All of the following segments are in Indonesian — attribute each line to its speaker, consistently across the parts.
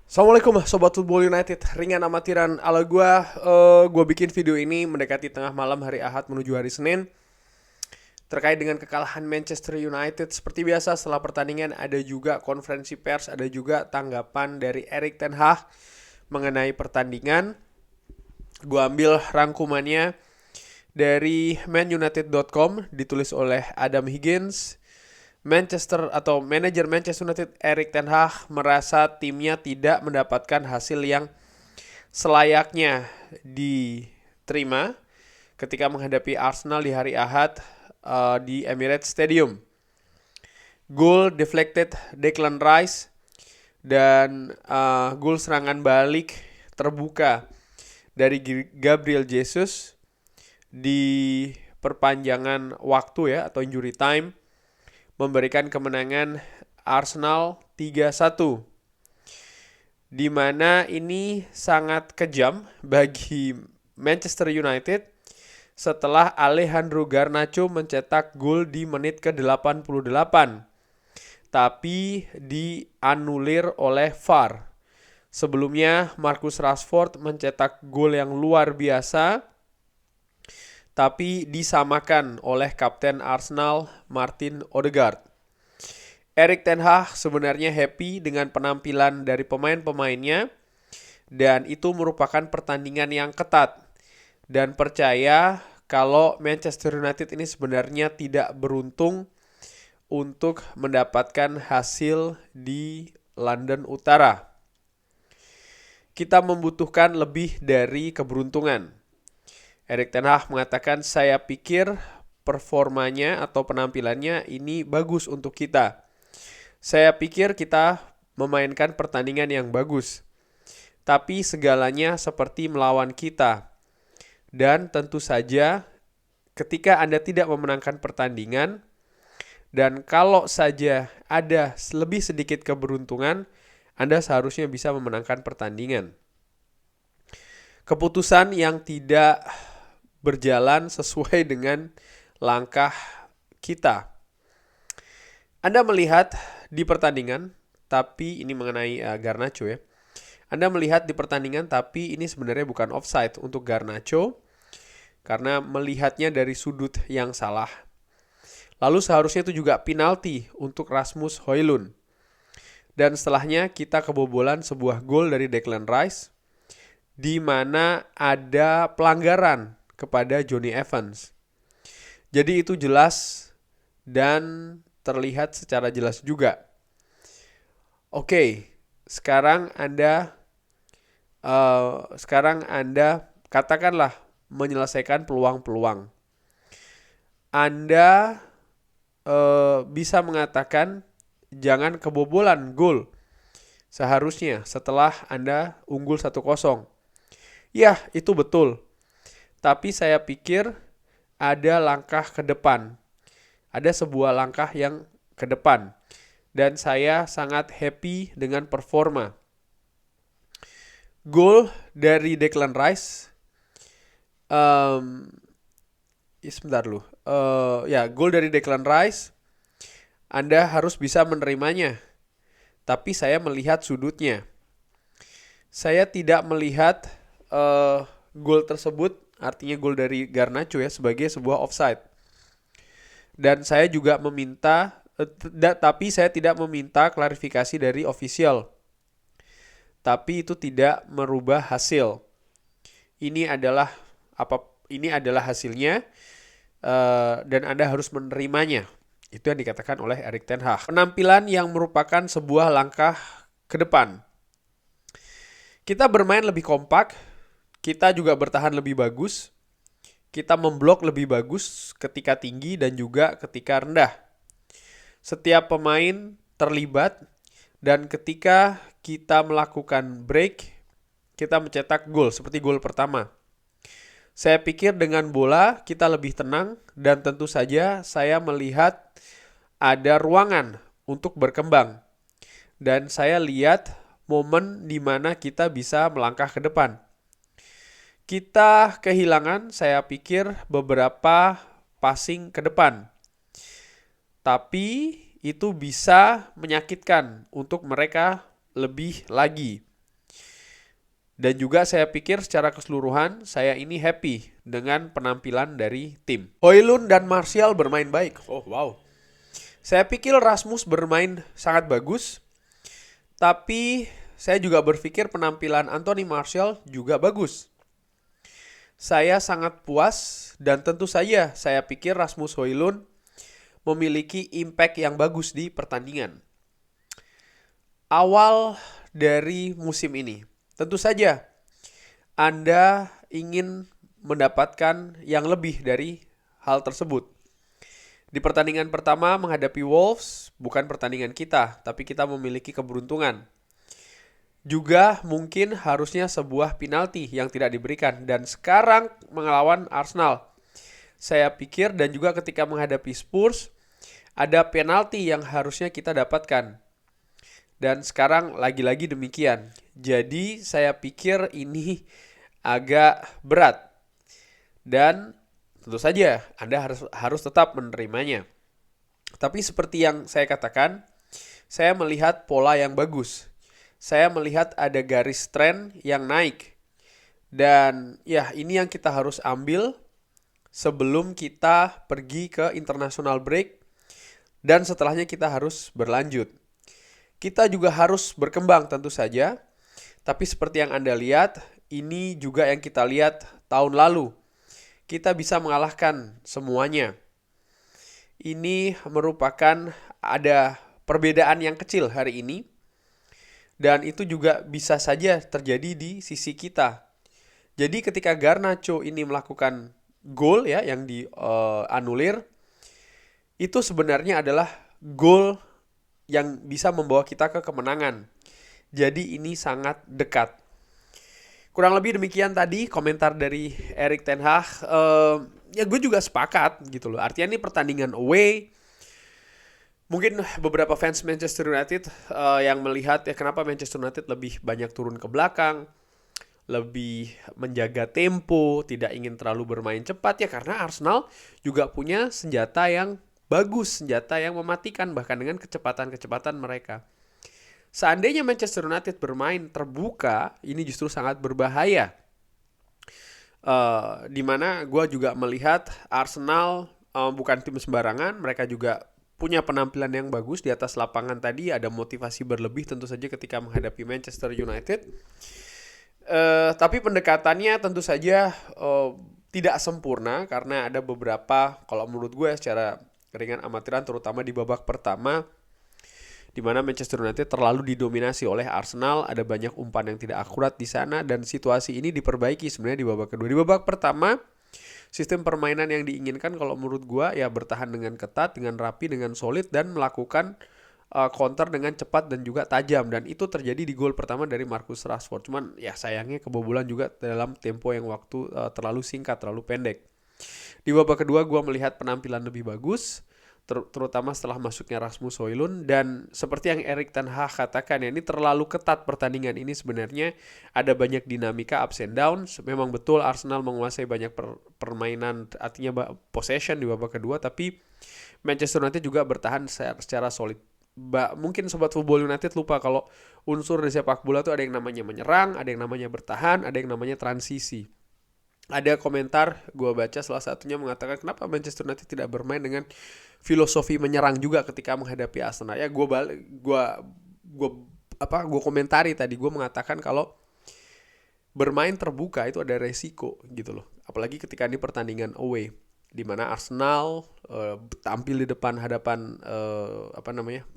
Speaker 1: Assalamualaikum Sobat Football United, ringan amatiran ala gua bikin video ini mendekati tengah malam hari Ahad menuju hari Senin terkait dengan kekalahan Manchester United. Seperti biasa setelah pertandingan ada juga konferensi pers, ada juga tanggapan dari Erik ten Hag mengenai pertandingan. Gua ambil rangkumannya dari manunited.com, ditulis oleh Adam Higgins. Manajer Manchester United Erik ten Hag merasa timnya tidak mendapatkan hasil yang selayaknya diterima ketika menghadapi Arsenal di hari Ahad di Emirates Stadium. Gol deflected Declan Rice dan gol serangan balik terbuka dari Gabriel Jesus di perpanjangan waktu ya atau injury time memberikan kemenangan Arsenal 3-1. Di mana ini sangat kejam bagi Manchester United setelah Alejandro Garnacho mencetak gol di menit ke-88. Tapi dianulir oleh VAR. Sebelumnya Marcus Rashford mencetak gol yang luar biasa tapi disamakan oleh kapten Arsenal Martin Odegaard. Erik ten Hag sebenarnya happy dengan penampilan dari pemain-pemainnya dan itu merupakan pertandingan yang ketat dan percaya kalau Manchester United ini sebenarnya tidak beruntung untuk mendapatkan hasil di London Utara. Kita membutuhkan lebih dari keberuntungan. Erik ten Hag mengatakan, saya pikir performanya atau penampilannya ini bagus untuk kita. Saya pikir kita memainkan pertandingan yang bagus. Tapi segalanya seperti melawan kita. Dan tentu saja ketika Anda tidak memenangkan pertandingan, dan kalau saja ada lebih sedikit keberuntungan, Anda seharusnya bisa memenangkan pertandingan. Keputusan yang tidak berjalan sesuai dengan langkah kita. Anda melihat di pertandingan, tapi ini mengenai Garnacho ya. Anda melihat di pertandingan, tapi ini sebenarnya bukan offside untuk Garnacho karena melihatnya dari sudut yang salah. Lalu seharusnya itu juga penalti untuk Rasmus Højlund. Dan setelahnya kita kebobolan sebuah gol dari Declan Rice di mana ada pelanggaran kepada Jonny Evans. Jadi itu jelas dan terlihat secara jelas juga. Oke, sekarang Anda katakanlah menyelesaikan peluang-peluang. Anda bisa mengatakan jangan kebobolan gol seharusnya setelah Anda unggul 1-0. Ya, itu betul. Tapi saya pikir ada langkah ke depan. Ada sebuah langkah yang ke depan. Dan saya sangat happy dengan performa. Gol dari Declan Rice. Gol dari Declan Rice. Anda harus bisa menerimanya. Tapi saya melihat sudutnya. Saya tidak melihat gol tersebut, artinya gol dari Garnacho ya, sebagai sebuah offside. Dan saya juga tapi saya tidak meminta klarifikasi dari official. Tapi itu tidak merubah hasil. Ini adalah hasilnya dan Anda harus menerimanya. Itu yang dikatakan oleh Erik ten Hag. Penampilan yang merupakan sebuah langkah ke depan. Kita bermain lebih kompak, kita juga bertahan lebih bagus, kita memblok lebih bagus ketika tinggi dan juga ketika rendah. Setiap pemain terlibat dan ketika kita melakukan break, kita mencetak gol seperti gol pertama. Saya pikir dengan bola kita lebih tenang dan tentu saja saya melihat ada ruangan untuk berkembang. Dan saya lihat momen di mana kita bisa melangkah ke depan. Kita kehilangan, saya pikir, beberapa passing ke depan. Tapi itu bisa menyakitkan untuk mereka lebih lagi. Dan juga saya pikir secara keseluruhan saya ini happy dengan penampilan dari tim. Højlund dan Martial bermain baik. Oh wow. Saya pikir Rasmus bermain sangat bagus. Tapi saya juga berpikir penampilan Anthony Martial juga bagus. Saya sangat puas dan tentu saja saya pikir Rasmus Højlund memiliki impact yang bagus di pertandingan. Awal dari musim ini, tentu saja Anda ingin mendapatkan yang lebih dari hal tersebut. Di pertandingan pertama menghadapi Wolves, bukan pertandingan kita, tapi kita memiliki keberuntungan. Juga mungkin harusnya sebuah penalti yang tidak diberikan. Dan sekarang melawan Arsenal, saya pikir dan juga ketika menghadapi Spurs, ada penalti yang harusnya kita dapatkan. Dan sekarang lagi-lagi demikian. Jadi saya pikir ini agak berat. Dan tentu saja Anda harus tetap menerimanya. Tapi seperti yang saya katakan, saya melihat pola yang bagus. Saya melihat ada garis tren yang naik. Dan ya ini yang kita harus ambil sebelum kita pergi ke international break. Dan setelahnya kita harus berlanjut. Kita juga harus berkembang tentu saja. Tapi seperti yang Anda lihat, ini juga yang kita lihat tahun lalu. Kita bisa mengalahkan semuanya. Ini merupakan ada perbedaan yang kecil hari ini. Dan itu juga bisa saja terjadi di sisi kita. Jadi ketika Garnacho ini melakukan gol ya yang dianulir, itu sebenarnya adalah gol yang bisa membawa kita ke kemenangan. Jadi ini sangat dekat. Kurang lebih demikian tadi komentar dari Erik ten Hag. Ya gue juga sepakat gitu loh. Artinya ini pertandingan away. Mungkin beberapa fans Manchester United yang melihat ya kenapa Manchester United lebih banyak turun ke belakang, lebih menjaga tempo, tidak ingin terlalu bermain cepat ya karena Arsenal juga punya senjata yang bagus, senjata yang mematikan bahkan dengan kecepatan-kecepatan mereka. Seandainya Manchester United bermain terbuka, ini justru sangat berbahaya. Dimana gue juga melihat Arsenal bukan tim sembarangan, mereka juga punya penampilan yang bagus di atas lapangan tadi, ada motivasi berlebih tentu saja ketika menghadapi Manchester United. Tapi pendekatannya tentu saja tidak sempurna karena ada beberapa, kalau menurut gue secara ringan amatiran terutama di babak pertama, di mana Manchester United terlalu didominasi oleh Arsenal, ada banyak umpan yang tidak akurat di sana dan situasi ini diperbaiki sebenarnya di babak kedua. Di babak pertama sistem permainan yang diinginkan kalau menurut gua ya bertahan dengan ketat, dengan rapi, dengan solid dan melakukan counter dengan cepat dan juga tajam, dan itu terjadi di gol pertama dari Marcus Rashford. Cuman ya sayangnya kebobolan juga dalam tempo yang waktu terlalu singkat, terlalu pendek. Di babak kedua gua melihat penampilan lebih bagus, terutama setelah masuknya Rasmus Højlund, dan seperti yang Erik ten Hag katakan ya, ini terlalu ketat pertandingan ini sebenarnya, ada banyak dinamika ups and downs. Memang betul Arsenal menguasai banyak permainan, artinya possession di babak kedua, tapi Manchester United juga bertahan secara solid. Mungkin Sobat Football United lupa kalau unsur di sepak bola itu ada yang namanya menyerang, ada yang namanya bertahan, ada yang namanya transisi. Ada komentar gue baca salah satunya mengatakan kenapa Manchester United tidak bermain dengan filosofi menyerang juga ketika menghadapi Arsenal. Ya gue komentari tadi, gue mengatakan kalau bermain terbuka itu ada resiko gitu loh. Apalagi ketika ini pertandingan away di mana Arsenal tampil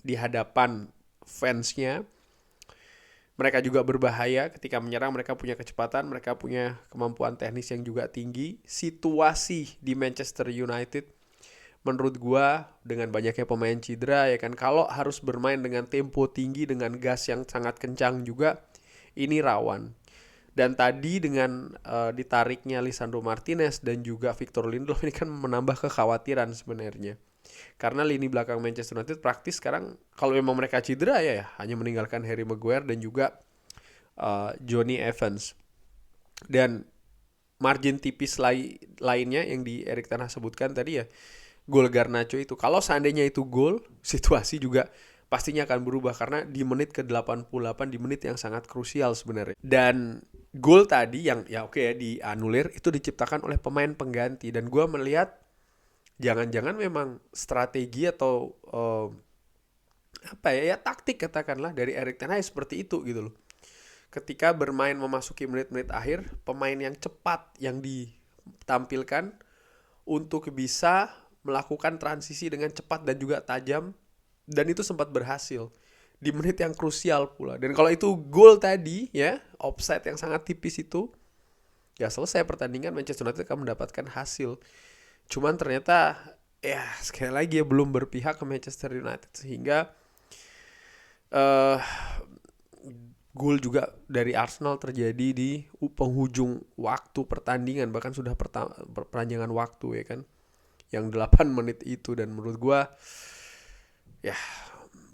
Speaker 1: di hadapan fansnya. Mereka juga berbahaya ketika menyerang, mereka punya kecepatan, mereka punya kemampuan teknis yang juga tinggi. Situasi di Manchester United menurut gua dengan banyaknya pemain cedera ya kan, kalau harus bermain dengan tempo tinggi, dengan gas yang sangat kencang juga, ini rawan. Dan tadi dengan ditariknya Lisandro Martinez dan juga Victor Lindelof ini kan menambah kekhawatiran sebenarnya. Karena lini belakang Manchester United praktis sekarang kalau memang mereka cedera ya hanya meninggalkan Harry Maguire dan juga Johnny Evans. Dan margin tipis lainnya yang di Erik ten Hag sebutkan tadi ya, gol Garnacho itu. Kalau seandainya itu gol, situasi juga pastinya akan berubah karena di menit ke-88, di menit yang sangat krusial sebenarnya. Dan gol tadi yang ya oke ya dianulir itu diciptakan oleh pemain pengganti, dan gue melihat jangan-jangan memang strategi atau apa ya taktik katakanlah dari Erik ten Hag seperti itu gitu loh. Ketika bermain memasuki menit-menit akhir, pemain yang cepat yang ditampilkan untuk bisa melakukan transisi dengan cepat dan juga tajam, dan itu sempat berhasil di menit yang krusial pula. Dan kalau itu gol tadi ya, offside yang sangat tipis itu, ya selesai pertandingan, Manchester United akan mendapatkan hasil. Cuman ternyata ya sekali lagi ya belum berpihak ke Manchester United, sehingga eh gol juga dari Arsenal terjadi di penghujung waktu pertandingan, bahkan sudah perpanjangan waktu ya kan, yang 8 menit itu. Dan menurut gua ya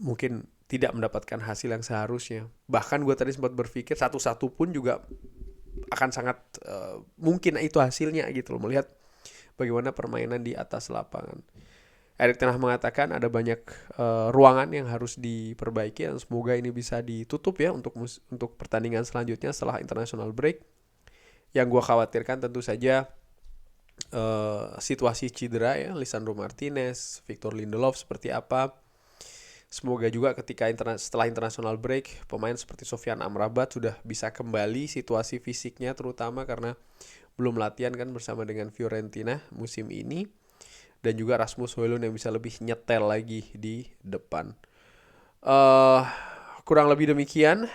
Speaker 1: mungkin tidak mendapatkan hasil yang seharusnya. Bahkan gue tadi sempat berpikir 1-1 pun juga akan sangat mungkin itu hasilnya gitu loh, melihat bagaimana permainan di atas lapangan. Erik ten Hag mengatakan ada banyak ruangan yang harus diperbaiki, dan semoga ini bisa ditutup ya untuk pertandingan selanjutnya setelah international break. Yang gue khawatirkan tentu saja situasi cedera ya, Lisandro Martinez, Victor Lindelof seperti apa. Semoga juga ketika setelah international break, pemain seperti Sofyan Amrabat sudah bisa kembali situasi fisiknya, terutama karena belum latihan kan bersama dengan Fiorentina musim ini. Dan juga Rasmus Højlund yang bisa lebih nyetel lagi di depan. Kurang lebih demikian.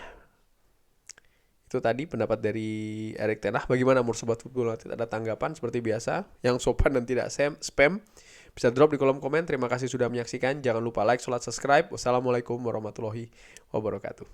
Speaker 1: Itu tadi pendapat dari Erik ten Hag. Bagaimana menurut Sobat Football United? Ada tanggapan seperti biasa yang sopan dan tidak spam? Bisa drop di kolom komen. Terima kasih sudah menyaksikan. Jangan lupa like, subscribe. Wassalamualaikum warahmatullahi wabarakatuh.